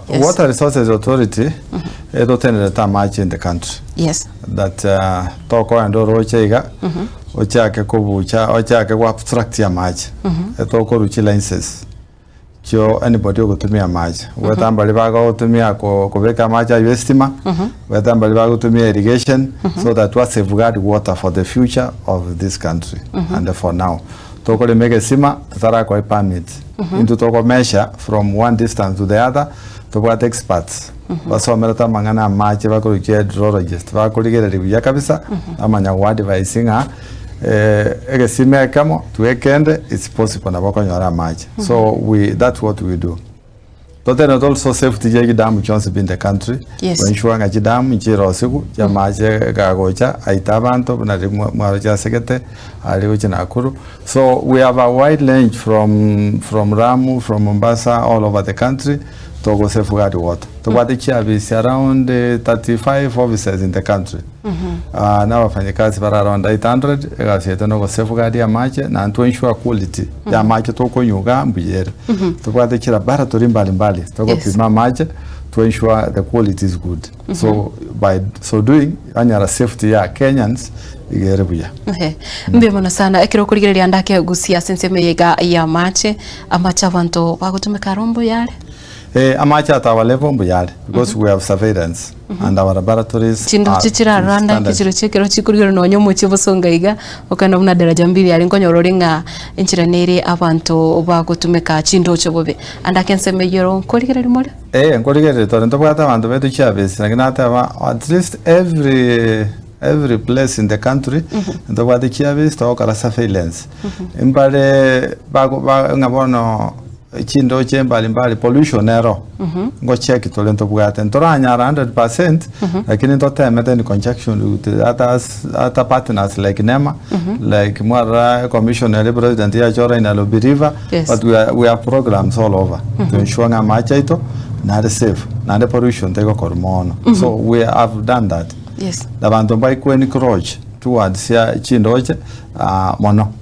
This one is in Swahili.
Yes. Water Resources Authority is much in the country. Yes. That toko andoro chega ochake kubucha ochake ku abstract ya maji. Toko ruchi licenses. Cho anybody gutumia maji. Wetambali baga gutumia kubeka maji ya estima. Wetambali baga gutumia irrigation so that we safeguard water for the future of this country and for now. Toko le make sima tara kwa permit. Into toko measure from one distance to the other. Toko experts. Basomerata mangana maji bakurukia hydrologist. Bakurigera ribuya kabisa amanya wa device nga egesime kamo tuwekende it's possible na bakonyora maji. So that's what we do. Tote not also safety ya damu chonse in the country. Yes. Ensure nga damu nchiro siku ya maji gagocha aitabanto na mwaroja sekete ali Nakuru. So we have a wide range from Ramu, from Mombasa, all over the country. Togo safeguard water. Tobati is around 35 officers in the country. Now wafanyakazi para around 800 egasiete no safeguard ya maji na to ensure quality ya maji toko nyuga mbiyere. Tobati chira bara tori mbali. Toko pima maji to ensure the quality is good. So by so doing anyara safety ya Kenyans igerebuya. Mbemona sana ekiro kurigereria ndake gusia senseme yega ya maji amacha vanto bagutumika rombo yale. Amacha at our level mbuyale because we have surveillance and our laboratories chindo chichira Rwanda kichiro chekero chikuriro no nyomo chibosonga iga okana una daraja mbili ali nkonyororinga inchiranere abantu bagutumika chindo chobobe andakenseme yero nkorigere mole nkorigere torento bwata abantu betu chabese naginata at least every place in the country ndo bwata chabese to kala surveillance imbale ngabona chindo mbali pollution ero ngo check tolento bwate ntoranya 100% lakini ntotemete ni conjunction ata partners like NEMA like Mwara commissioner president ya Chora in Alobi River. But we have programs all over to ensure nga macha ito na safe na the pollution tego kormono. So we have done that. Yes. Labanto by kweni croach towards ya chindo mono